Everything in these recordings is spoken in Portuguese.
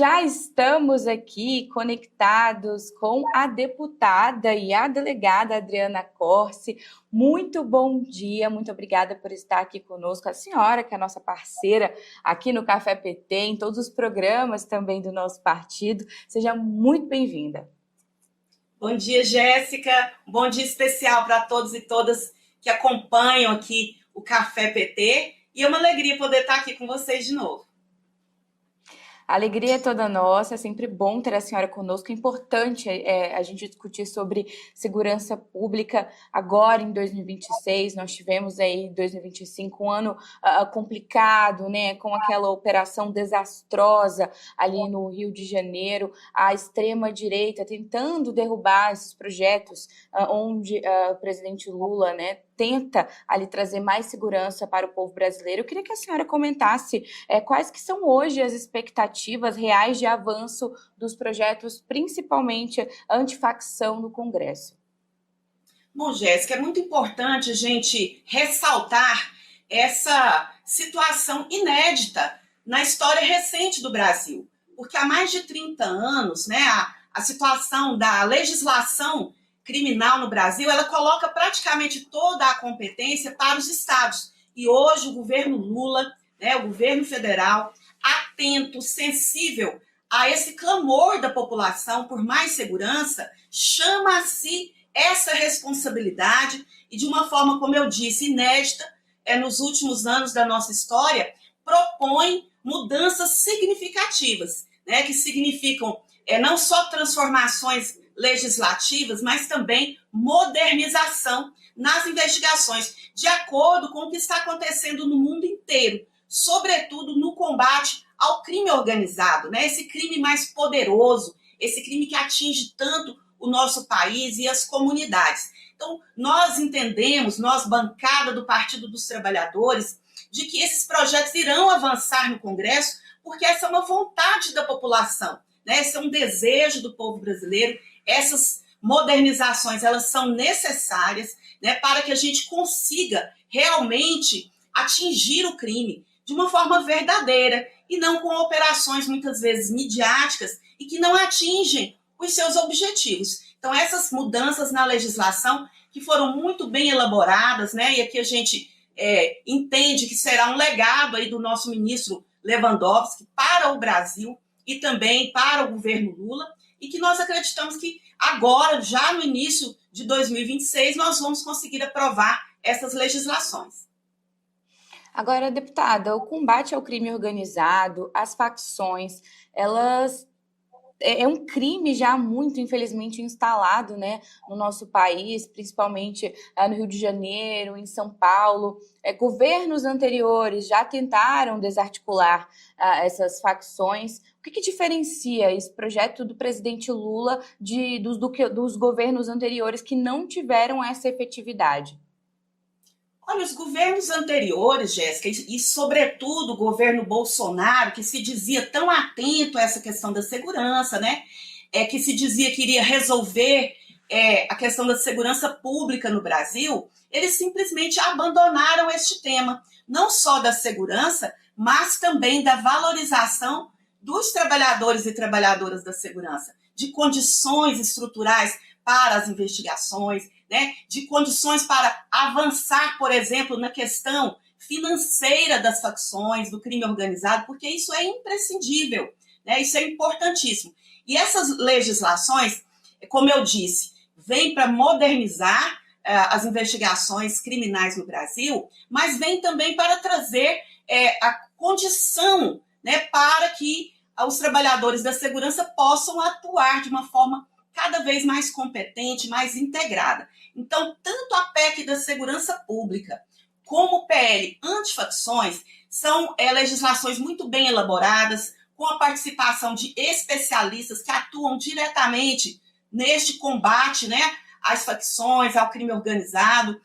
já estamos aqui conectados com a deputada e a delegada Adriana Corsi. Muito bom dia, muito obrigada por estar aqui conosco. A senhora, que é a nossa parceira aqui no Café PT, em todos os programas também do nosso partido. Seja muito bem-vinda. Bom dia, Jéssica. Bom dia especial para todos e todas que acompanham aqui o Café PT. E é uma alegria poder estar aqui com vocês de novo. A alegria é toda nossa, é sempre bom ter a senhora conosco. É importante a gente discutir sobre segurança pública agora em 2026. Nós tivemos aí 2025 um ano complicado, né? Com aquela operação desastrosa ali no Rio de Janeiro, a extrema-direita tentando derrubar esses projetos onde o presidente Lula, né, tenta ali trazer mais segurança para o povo brasileiro. Eu queria que a senhora comentasse quais que são hoje as expectativas reais de avanço dos projetos, principalmente antifacção no Congresso. Bom, Jéssica, é muito importante a gente ressaltar essa situação inédita na história recente do Brasil, porque há mais de 30 anos, né, a situação da legislação criminal no Brasil, ela coloca praticamente toda a competência para os estados. E hoje o governo Lula, né, o governo federal, atento, sensível a esse clamor da população por mais segurança, chama a si essa responsabilidade e, de uma forma, como eu disse, inédita, nos últimos anos da nossa história, propõe mudanças significativas, né, que significam não só transformações legislativas, mas também modernização nas investigações, de acordo com o que está acontecendo no mundo inteiro, sobretudo no combate ao crime organizado, né? Esse crime mais poderoso, esse crime que atinge tanto o nosso país e as comunidades. Então, nós entendemos, nós, bancada do Partido dos Trabalhadores, de que esses projetos irão avançar no Congresso, porque essa é uma vontade da população, né? Esse é um desejo do povo brasileiro. Essas modernizações, elas são necessárias, né, para que a gente consiga realmente atingir o crime de uma forma verdadeira e não com operações muitas vezes midiáticas e que não atingem os seus objetivos. Então, essas mudanças na legislação que foram muito bem elaboradas, né, e aqui a gente entende que será um legado aí do nosso ministro Lewandowski para o Brasil e também para o governo Lula, e que nós acreditamos que agora, já no início de 2026, nós vamos conseguir aprovar essas legislações. Agora, deputada, o combate ao crime organizado, as facções, elas é um crime já muito, infelizmente, instalado, né, no nosso país, principalmente no Rio de Janeiro, em São Paulo. Governos anteriores já tentaram desarticular essas facções. O que diferencia esse projeto do presidente Lula dos governos anteriores que não tiveram essa efetividade? Olha, os governos anteriores, Jéssica, e sobretudo o governo Bolsonaro, que se dizia tão atento a essa questão da segurança, né? Que se dizia que iria resolver a questão da segurança pública no Brasil, eles simplesmente abandonaram este tema, não só da segurança, mas também da valorização dos trabalhadores e trabalhadoras da segurança, de condições estruturais para as investigações, né, de condições para avançar, por exemplo, na questão financeira das facções, do crime organizado, porque isso é imprescindível, né, isso é importantíssimo. E essas legislações, como eu disse, vêm para modernizar as investigações criminais no Brasil, mas vêm também para trazer a condição, né, para que os trabalhadores da segurança possam atuar de uma forma cada vez mais competente, mais integrada. Então, tanto a PEC da segurança pública como o PL antifacções são legislações muito bem elaboradas, com a participação de especialistas que atuam diretamente neste combate, né, às facções, ao crime organizado,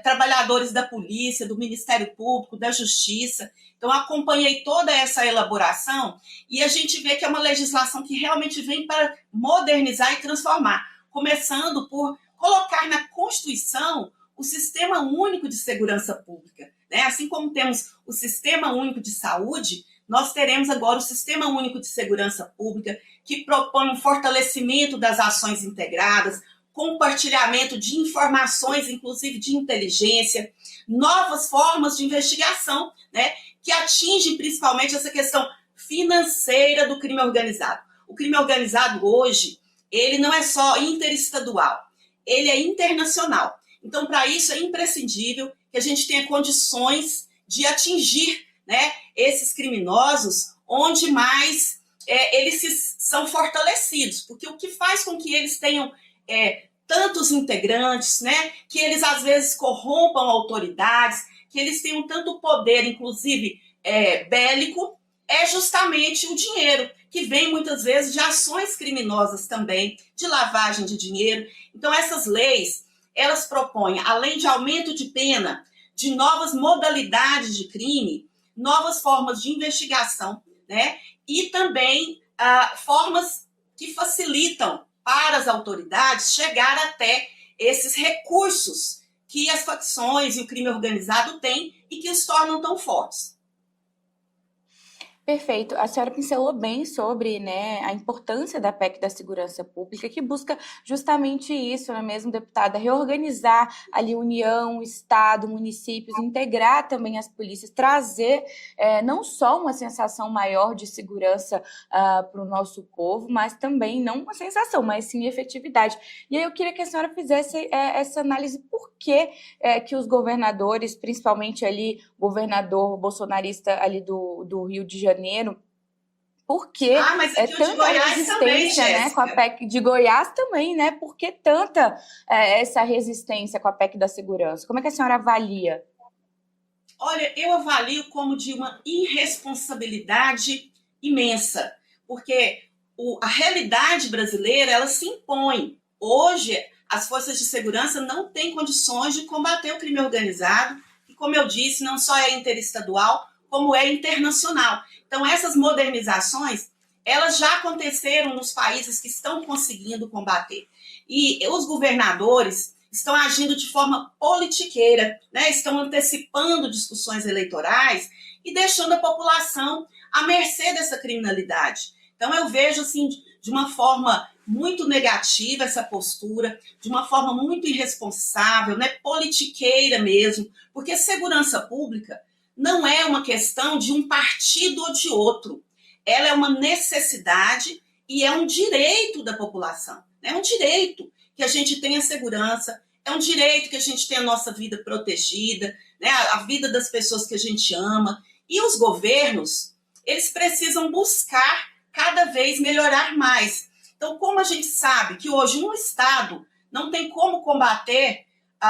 trabalhadores da polícia, do Ministério Público, da Justiça. Então, acompanhei toda essa elaboração e a gente vê que é uma legislação que realmente vem para modernizar e transformar, começando por colocar na Constituição o Sistema Único de Segurança Pública, né? Assim como temos o Sistema Único de Saúde, nós teremos agora o Sistema Único de Segurança Pública, que propõe um fortalecimento das ações integradas, compartilhamento de informações, inclusive de inteligência, novas formas de investigação, né, que atingem principalmente essa questão financeira do crime organizado. O crime organizado hoje, ele não é só interestadual, ele é internacional. Então, para isso, é imprescindível que a gente tenha condições de atingir, né, esses criminosos onde mais eles são fortalecidos, porque o que faz com que eles tenham tantos integrantes, né, que eles às vezes corrompam autoridades, que eles tenham tanto poder, inclusive bélico, é justamente o dinheiro, que vem muitas vezes de ações criminosas também, de lavagem de dinheiro. Então, essas leis, elas propõem, além de aumento de pena, de novas modalidades de crime, novas formas de investigação, né? E também formas que facilitam para as autoridades chegar até esses recursos que as facções e o crime organizado têm e que os tornam tão fortes. Perfeito. A senhora pincelou bem sobre, né, a importância da PEC da segurança pública, que busca justamente isso, não é mesmo, deputada? Reorganizar ali União, Estado, municípios, integrar também as polícias, trazer não só uma sensação maior de segurança para o nosso povo, mas também não uma sensação, mas sim efetividade. E aí eu queria que a senhora fizesse essa análise por que os governadores, principalmente ali o governador bolsonarista ali do Rio de Janeiro, porque mas aqui o de tanta Goiás resistência, também, né, com a PEC de Goiás também, né? Por que tanta essa resistência com a PEC da segurança? Como é que a senhora avalia? Olha, eu avalio como de uma irresponsabilidade imensa, porque a realidade brasileira, ela se impõe. Hoje, as forças de segurança não têm condições de combater o crime organizado, e como eu disse, não só é interestadual, como é internacional. Então, essas modernizações, elas já aconteceram nos países que estão conseguindo combater. E os governadores estão agindo de forma politiqueira, né? Estão antecipando discussões eleitorais e deixando a população à mercê dessa criminalidade. Então, eu vejo, assim, de uma forma muito negativa essa postura, de uma forma muito irresponsável, né? Politiqueira mesmo, porque segurança pública não é uma questão de um partido ou de outro. Ela é uma necessidade e é um direito da população. É um direito que a gente tenha segurança, é um direito que a gente tenha a nossa vida protegida, né? A vida das pessoas que a gente ama. E os governos, eles precisam buscar cada vez melhorar mais. Então, como a gente sabe que hoje um Estado não tem como combater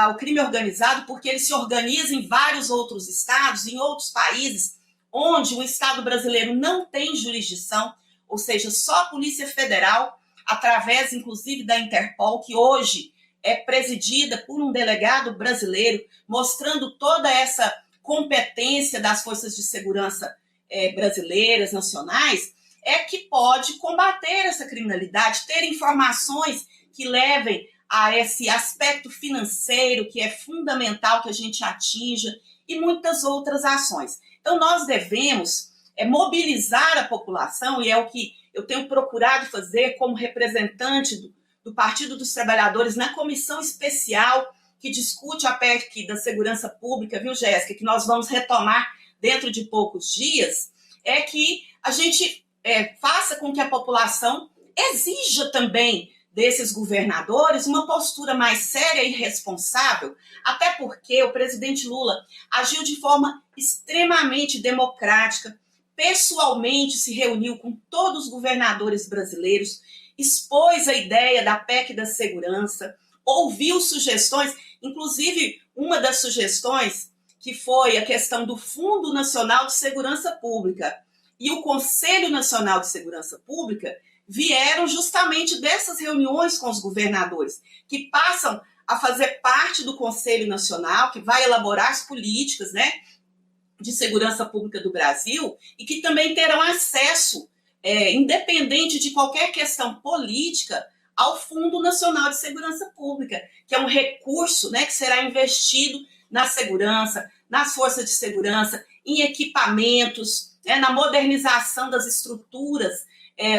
o crime organizado, porque ele se organiza em vários outros estados, em outros países, onde o Estado brasileiro não tem jurisdição, ou seja, só a Polícia Federal, através, inclusive, da Interpol, que hoje é presidida por um delegado brasileiro, mostrando toda essa competência das forças de segurança brasileiras, nacionais, é que pode combater essa criminalidade, ter informações que levem a esse aspecto financeiro que é fundamental que a gente atinja e muitas outras ações. Então, nós devemos mobilizar a população, e é o que eu tenho procurado fazer como representante do Partido dos Trabalhadores na comissão especial que discute a PEC da segurança pública, viu, Jéssica, que nós vamos retomar dentro de poucos dias, é que a gente faça com que a população exija também desses governadores uma postura mais séria e responsável, até porque o presidente Lula agiu de forma extremamente democrática, pessoalmente se reuniu com todos os governadores brasileiros, expôs a ideia da PEC da segurança, ouviu sugestões, inclusive uma das sugestões que foi a questão do Fundo Nacional de Segurança Pública e o Conselho Nacional de Segurança Pública vieram justamente dessas reuniões com os governadores, que passam a fazer parte do Conselho Nacional, que vai elaborar as políticas, né, de segurança pública do Brasil, e que também terão acesso, independente de qualquer questão política, ao Fundo Nacional de Segurança Pública, que é um recurso, né, que será investido na segurança, nas forças de segurança, em equipamentos, né, na modernização das estruturas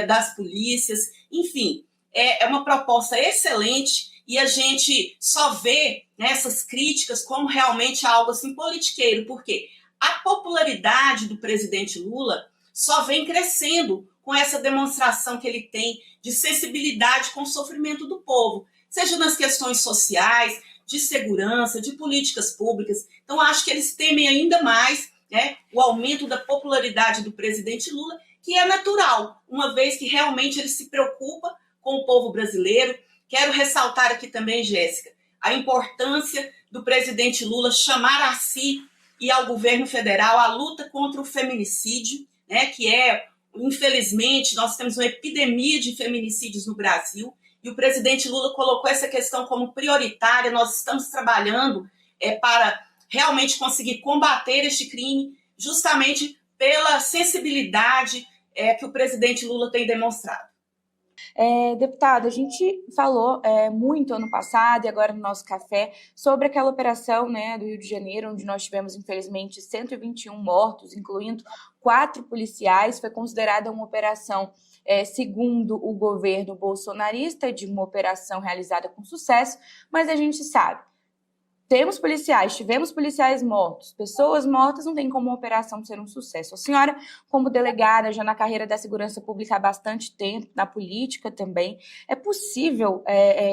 das polícias, enfim, é uma proposta excelente e a gente só vê essas críticas como realmente algo assim politiqueiro, porque a popularidade do presidente Lula só vem crescendo com essa demonstração que ele tem de sensibilidade com o sofrimento do povo, seja nas questões sociais, de segurança, de políticas públicas. Então, acho que eles temem ainda mais, né, o aumento da popularidade do presidente Lula, que é natural, uma vez que realmente ele se preocupa com o povo brasileiro. Quero ressaltar aqui também, Jéssica, a importância do presidente Lula chamar a si e ao governo federal a luta contra o feminicídio, né, que infelizmente, nós temos uma epidemia de feminicídios no Brasil, e o presidente Lula colocou essa questão como prioritária. Nós estamos trabalhando para realmente conseguir combater este crime, justamente pela sensibilidade que o presidente Lula tem demonstrado. Deputado, a gente falou muito ano passado e agora no nosso café sobre aquela operação, né, do Rio de Janeiro, onde nós tivemos, infelizmente, 121 mortos, incluindo 4 policiais. Foi considerada uma operação, segundo o governo bolsonarista, de uma operação realizada com sucesso, mas a gente sabe, tivemos policiais mortos, pessoas mortas, não tem como uma operação ser um sucesso. A senhora, como delegada, já na carreira da segurança pública há bastante tempo, na política também, é possível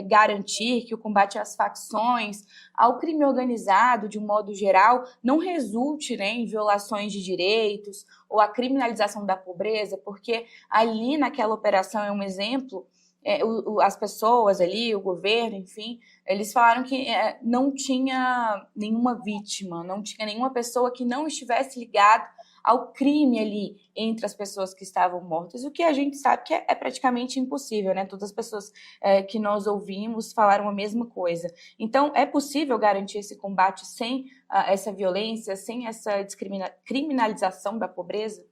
garantir que o combate às facções, ao crime organizado, de um modo geral, não resulte, né, em violações de direitos ou a criminalização da pobreza? Porque ali naquela operação é um exemplo. As pessoas ali, o governo, enfim, eles falaram que não tinha nenhuma vítima, não tinha nenhuma pessoa que não estivesse ligada ao crime ali entre as pessoas que estavam mortas, o que a gente sabe que é praticamente impossível, né? Todas as pessoas que nós ouvimos falaram a mesma coisa. Então, é possível garantir esse combate sem essa violência, sem essa criminalização da pobreza?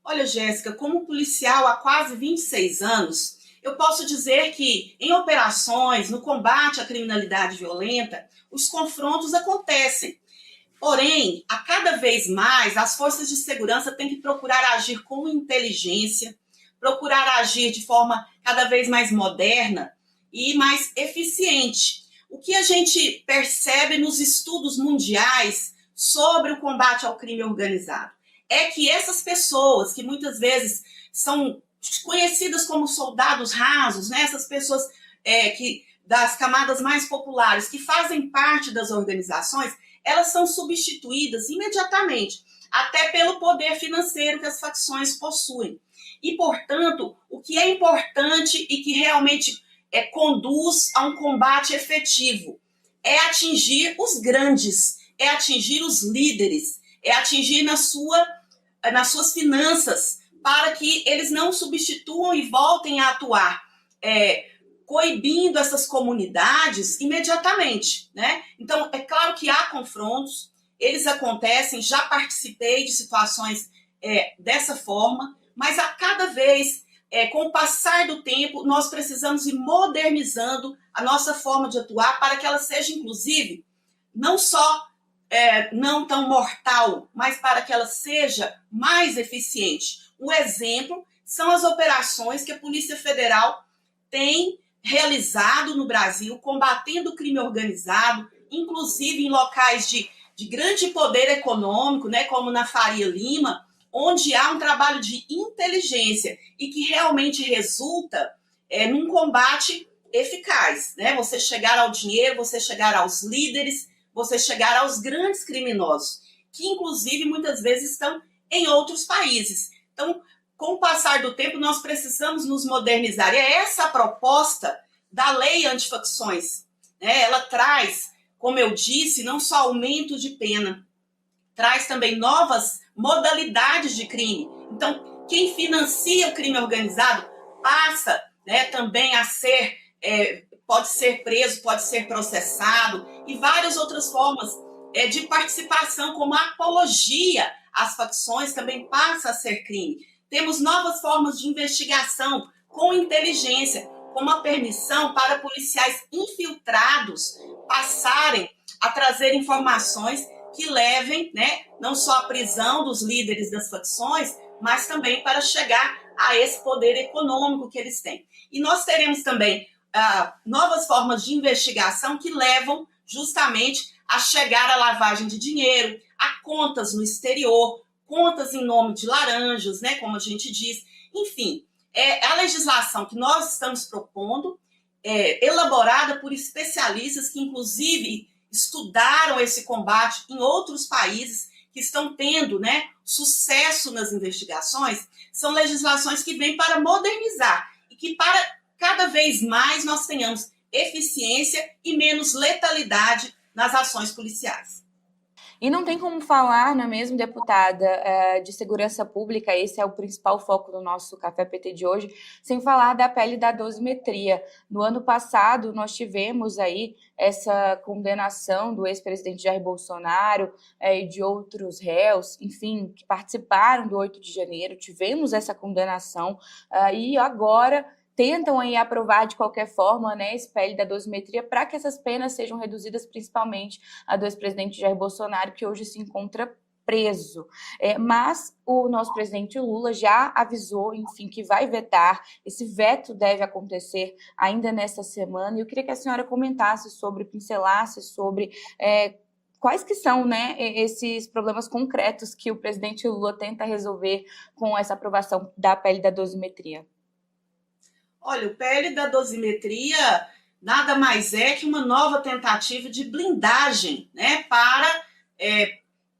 Olha, Jéssica, como policial há quase 26 anos, eu posso dizer que em operações, no combate à criminalidade violenta, os confrontos acontecem. Porém, a cada vez mais, as forças de segurança têm que procurar agir com inteligência, procurar agir de forma cada vez mais moderna e mais eficiente. O que a gente percebe nos estudos mundiais sobre o combate ao crime organizado é que essas pessoas, que muitas vezes são conhecidas como soldados rasos, né? Essas pessoas das camadas mais populares, que fazem parte das organizações, elas são substituídas imediatamente, até pelo poder financeiro que as facções possuem. E, portanto, o que é importante e que realmente conduz a um combate efetivo é atingir os grandes, é atingir os líderes, é atingir nas suas finanças, para que eles não substituam e voltem a atuar, coibindo essas comunidades imediatamente, né? Então, é claro que há confrontos, eles acontecem, já participei de situações dessa forma, mas a cada vez, com o passar do tempo, nós precisamos ir modernizando a nossa forma de atuar para que ela seja, inclusive, não só não tão mortal, mas para que ela seja mais eficiente. Um exemplo são as operações que a Polícia Federal tem realizado no Brasil, combatendo o crime organizado, inclusive em locais de grande poder econômico, né, como na Faria Lima, onde há um trabalho de inteligência e que realmente resulta num combate eficaz, né? Você chegar ao dinheiro, você chegar aos líderes, você chegar aos grandes criminosos, que inclusive muitas vezes estão em outros países. Então, com o passar do tempo, nós precisamos nos modernizar. E é essa a proposta da lei antifacções, né? Ela traz, como eu disse, não só aumento de pena, traz também novas modalidades de crime. Então, quem financia o crime organizado passa, né, também a ser, pode ser preso, pode ser processado, e várias outras formas de participação, como a apologia às facções, também passa a ser crime. Temos novas formas de investigação com inteligência, como a permissão para policiais infiltrados passarem a trazer informações que levem, né, não só à prisão dos líderes das facções, mas também para chegar a esse poder econômico que eles têm. E nós teremos também novas formas de investigação que levam justamente a chegar à lavagem de dinheiro, a contas no exterior, contas em nome de laranjas, né, como a gente diz. Enfim, a legislação que nós estamos propondo, elaborada por especialistas que, inclusive, estudaram esse combate em outros países que estão tendo, né, sucesso nas investigações, são legislações que vêm para modernizar e que para cada vez mais nós tenhamos eficiência e menos letalidade nas ações policiais. E não tem como falar, não é mesmo, deputada, de segurança pública, esse é o principal foco do nosso Café PT de hoje, sem falar da PL da dosimetria. No ano passado, nós tivemos aí essa condenação do ex-presidente Jair Bolsonaro e de outros réus, enfim, que participaram do 8 de janeiro, tivemos essa condenação e agora tentam aí aprovar de qualquer forma, né, esse PL da dosimetria para que essas penas sejam reduzidas, principalmente a do ex-presidente Jair Bolsonaro, que hoje se encontra preso. Mas o nosso presidente Lula já avisou, enfim, que vai vetar. Esse veto deve acontecer ainda nesta semana. E eu queria que a senhora comentasse sobre, pincelasse sobre quais que são, né, esses problemas concretos que o presidente Lula tenta resolver com essa aprovação da PL da dosimetria. Olha, o PL da dosimetria nada mais é que uma nova tentativa de blindagem, né, para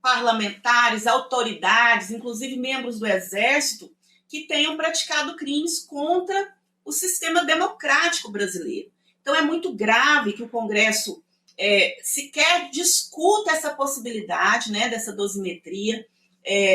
parlamentares, autoridades, inclusive membros do Exército, que tenham praticado crimes contra o sistema democrático brasileiro. Então, é muito grave que o Congresso sequer discuta essa possibilidade, né, dessa dosimetria.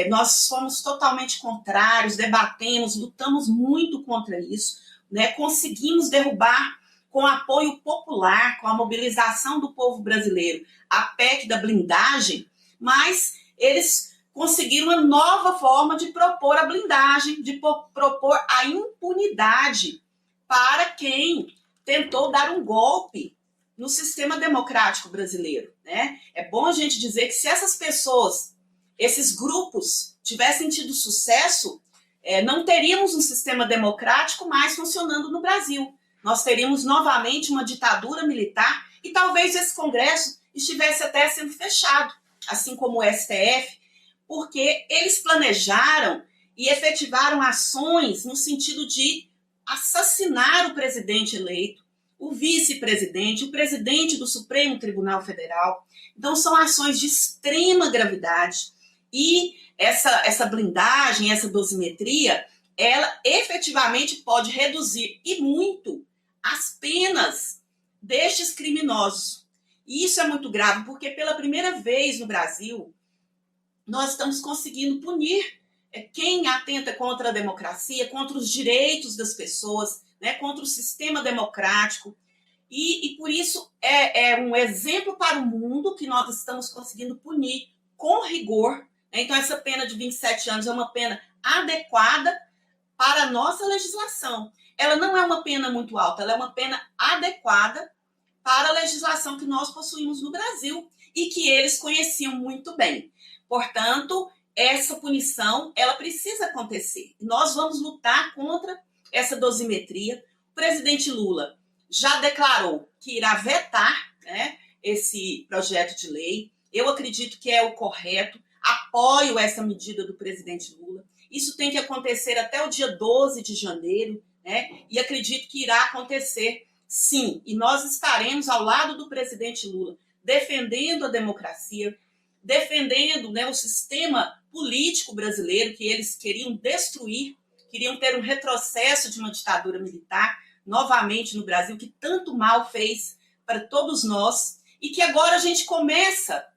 Nós fomos totalmente contrários, debatemos, lutamos muito contra isso. Né, conseguimos derrubar com apoio popular, com a mobilização do povo brasileiro, a PEC da blindagem, mas eles conseguiram uma nova forma de propor a blindagem, de propor a impunidade para quem tentou dar um golpe no sistema democrático brasileiro. Né? É bom a gente dizer que se essas pessoas, esses grupos, tivessem tido sucesso, não teríamos um sistema democrático mais funcionando no Brasil. Nós teríamos novamente uma ditadura militar e talvez esse Congresso estivesse até sendo fechado, assim como o STF, porque eles planejaram e efetivaram ações no sentido de assassinar o presidente eleito, o vice-presidente, o presidente do Supremo Tribunal Federal. Então, são ações de extrema gravidade e essa blindagem, essa dosimetria, ela efetivamente pode reduzir e muito as penas destes criminosos. E isso é muito grave, porque pela primeira vez no Brasil, nós estamos conseguindo punir quem atenta contra a democracia, contra os direitos das pessoas, né, contra o sistema democrático. E por isso é um exemplo para o mundo que nós estamos conseguindo punir com rigor. Então, essa pena de 27 anos é uma pena adequada para a nossa legislação. Ela não é uma pena muito alta, ela é uma pena adequada para a legislação que nós possuímos no Brasil e que eles conheciam muito bem. Portanto, essa punição, ela precisa acontecer. Nós vamos lutar contra essa dosimetria. O presidente Lula já declarou que irá vetar, né, esse projeto de lei. Eu acredito que é o correto. Apoio essa medida do presidente Lula. Isso tem que acontecer até o dia 12 de janeiro, né? E acredito que irá acontecer, sim. E nós estaremos ao lado do presidente Lula, defendendo a democracia, defendendo, né, o sistema político brasileiro que eles queriam destruir, queriam ter um retrocesso de uma ditadura militar novamente no Brasil, que tanto mal fez para todos nós, e que agora a gente começa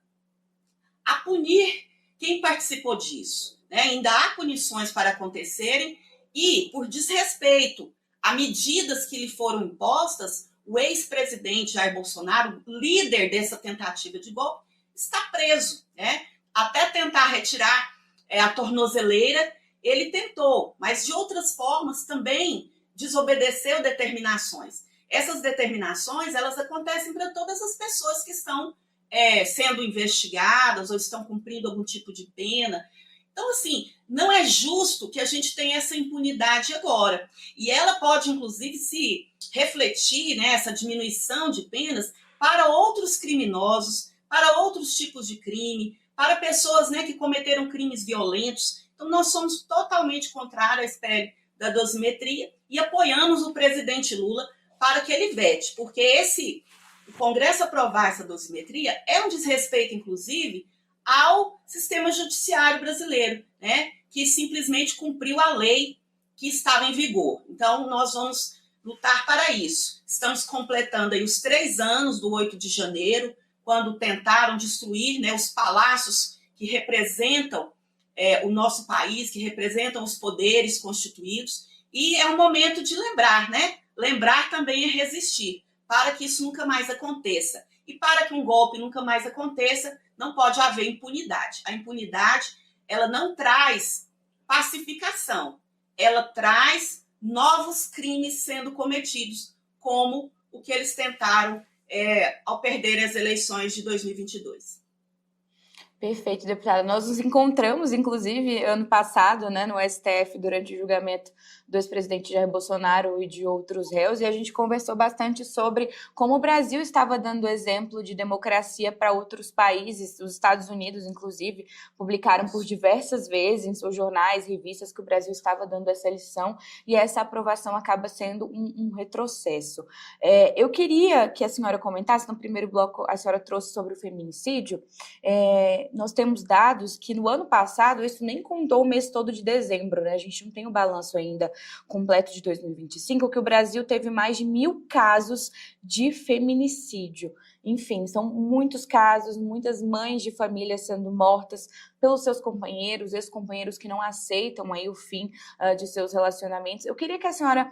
a punir quem participou disso. Né? Ainda há punições para acontecerem e, por desrespeito a medidas que lhe foram impostas, o ex-presidente Jair Bolsonaro, líder dessa tentativa de golpe, está preso. Né? Até tentar retirar a tornozeleira, ele tentou, mas de outras formas também desobedeceu determinações. Essas determinações, elas acontecem para todas as pessoas que estão sendo investigadas ou estão cumprindo algum tipo de pena. Então, assim, não é justo que a gente tenha essa impunidade agora. E ela pode, inclusive, se refletir, né, essa diminuição de penas para outros criminosos, para outros tipos de crime, para pessoas, né, que cometeram crimes violentos. Então, nós somos totalmente contrários à PL da dosimetria e apoiamos o presidente Lula para que ele vete, porque o Congresso aprovar essa dosimetria é um desrespeito, inclusive, ao sistema judiciário brasileiro, né, que simplesmente cumpriu a lei que estava em vigor. Então, nós vamos lutar para isso. Estamos completando aí os 3 anos do 8 de janeiro, quando tentaram destruir, né, os palácios que representam o nosso país, que representam os poderes constituídos, e é um momento de lembrar, né? Lembrar também é resistir, para que isso nunca mais aconteça. E para que um golpe nunca mais aconteça, não pode haver impunidade. A impunidade, ela não traz pacificação, ela traz novos crimes sendo cometidos, como o que eles tentaram ao perder as eleições de 2022. Perfeito, deputada. Nós nos encontramos, inclusive, ano passado, né, no STF, durante o julgamento do ex-presidente Jair Bolsonaro e de outros réus, e a gente conversou bastante sobre como o Brasil estava dando exemplo de democracia para outros países. Os Estados Unidos, inclusive, publicaram por diversas vezes em seus jornais, revistas, que o Brasil estava dando essa lição, e essa aprovação acaba sendo um retrocesso. Eu queria que a senhora comentasse, no primeiro bloco a senhora trouxe sobre o feminicídio. Nós temos dados que no ano passado, isso nem contou o mês todo de dezembro, né? A gente não tem o balanço ainda completo de 2025, que o Brasil teve mais de 1.000 casos de feminicídio. Enfim, são muitos casos, muitas mães de família sendo mortas pelos seus companheiros, ex-companheiros que não aceitam aí o fim de seus relacionamentos. Eu queria que a senhora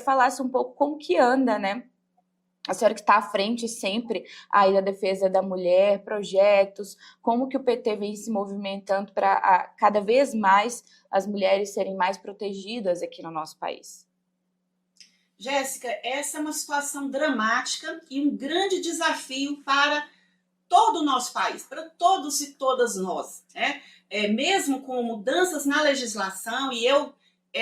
falasse um pouco como que anda, né? A senhora que está à frente sempre aí da defesa da mulher, projetos, como que o PT vem se movimentando para cada vez mais as mulheres serem mais protegidas aqui no nosso país? Jéssica, essa é uma situação dramática e um grande desafio para todo o nosso país, para todos e todas nós, né? Mesmo com mudanças na legislação, e eu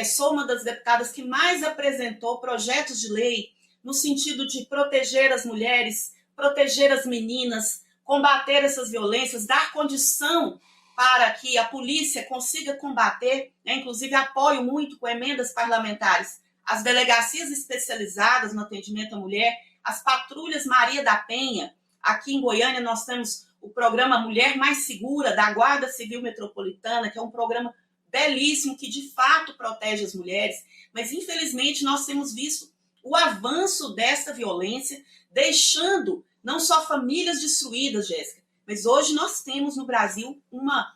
sou uma das deputadas que mais apresentou projetos de lei no sentido de proteger as mulheres, proteger as meninas, combater essas violências, dar condição para que a polícia consiga combater, né? Inclusive apoio muito com emendas parlamentares as delegacias especializadas no atendimento à mulher, as patrulhas Maria da Penha. Aqui em Goiânia nós temos o programa Mulher Mais Segura, da Guarda Civil Metropolitana, que é um programa belíssimo que de fato protege as mulheres, mas infelizmente nós temos visto o avanço dessa violência, deixando não só famílias destruídas, Jéssica, mas hoje nós temos no Brasil uma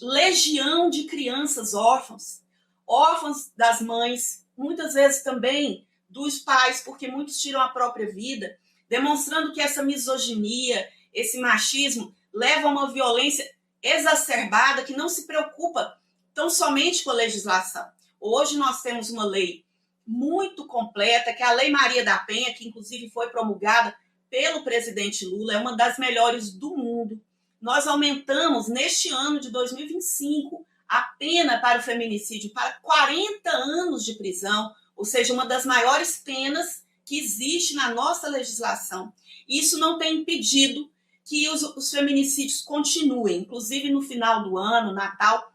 legião de crianças órfãs, órfãs das mães, muitas vezes também dos pais, porque muitos tiram a própria vida, demonstrando que essa misoginia, esse machismo, leva a uma violência exacerbada que não se preocupa tão somente com a legislação. Hoje nós temos uma lei muito completa, que é a Lei Maria da Penha, que inclusive foi promulgada pelo presidente Lula, é uma das melhores do mundo. Nós aumentamos, neste ano de 2025, a pena para o feminicídio para 40 anos de prisão, ou seja, uma das maiores penas que existe na nossa legislação. Isso não tem impedido que os feminicídios continuem. Inclusive, no final do ano, Natal,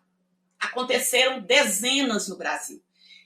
aconteceram dezenas no Brasil.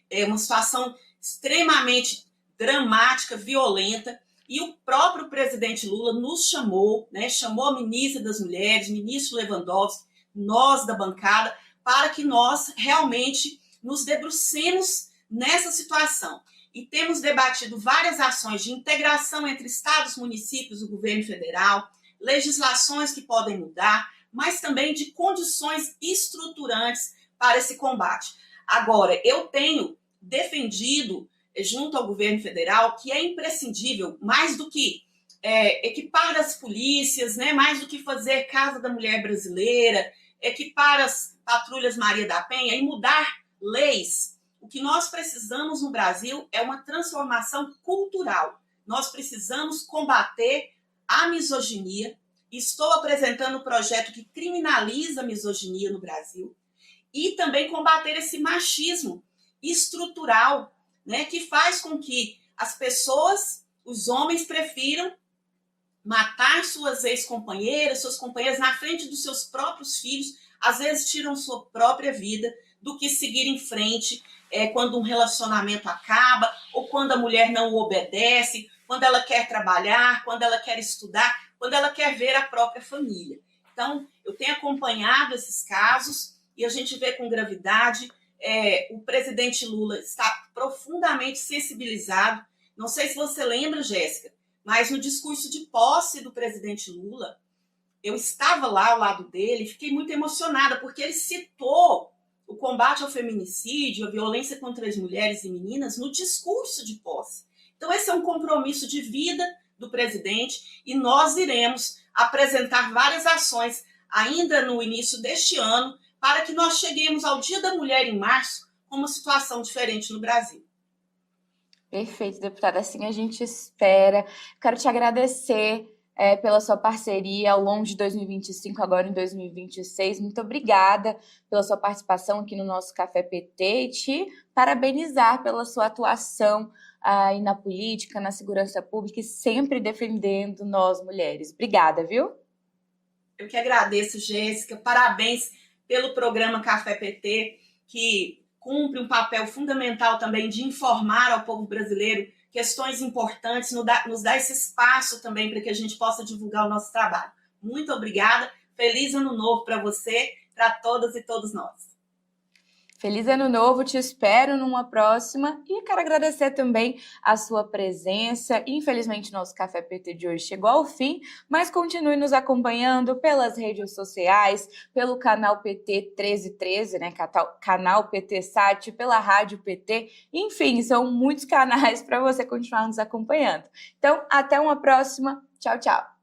É uma situação extremamente dramática, violenta, e o próprio presidente Lula nos chamou, né, chamou a ministra das Mulheres, ministro Lewandowski, nós da bancada, para que nós realmente nos debrucemos nessa situação. E temos debatido várias ações de integração entre estados, municípios e o governo federal, legislações que podem mudar, mas também de condições estruturantes para esse combate. Agora, eu tenho defendido, junto ao governo federal, que é imprescindível, mais do que equipar as polícias, né, mais do que fazer Casa da Mulher Brasileira, equipar as patrulhas Maria da Penha e mudar leis. O que nós precisamos no Brasil é uma transformação cultural. Nós precisamos combater a misoginia, Estou apresentando um projeto que criminaliza a misoginia no Brasil e também combater esse machismo estrutural, né, que faz com que as pessoas, os homens, prefiram matar suas ex-companheiras, suas companheiras na frente dos seus próprios filhos, às vezes tiram sua própria vida, do que seguir em frente quando um relacionamento acaba, ou quando a mulher não o obedece, quando ela quer trabalhar, quando ela quer estudar, quando ela quer ver a própria família. Então, eu tenho acompanhado esses casos e a gente vê com gravidade. O presidente Lula está profundamente sensibilizado. Não sei se você lembra, Jéssica, mas no discurso de posse do presidente Lula, eu estava lá ao lado dele e fiquei muito emocionada, porque ele citou o combate ao feminicídio, a violência contra as mulheres e meninas no discurso de posse. Então, esse é um compromisso de vida do presidente e nós iremos apresentar várias ações ainda no início deste ano para que nós cheguemos ao Dia da Mulher em março com uma situação diferente no Brasil. Perfeito, deputada. Assim a gente espera. Quero te agradecer pela sua parceria ao longo de 2025, agora em 2026. Muito obrigada pela sua participação aqui no nosso Café PT e te parabenizar pela sua atuação aí na política, na segurança pública e sempre defendendo nós mulheres. Obrigada, viu? Eu que agradeço, Jéssica. Parabéns pelo programa Café PT, que cumpre um papel fundamental também de informar ao povo brasileiro questões importantes, nos dá esse espaço também para que a gente possa divulgar o nosso trabalho. Muito obrigada. Feliz Ano Novo para você, para todas e todos nós. Feliz Ano Novo, te espero numa próxima e quero agradecer também a sua presença. Infelizmente, nosso Café PT de hoje chegou ao fim, mas continue nos acompanhando pelas redes sociais, pelo canal PT 1313, né? Canal PT Sat, pela Rádio PT. Enfim, são muitos canais para você continuar nos acompanhando. Então, até uma próxima. Tchau, tchau.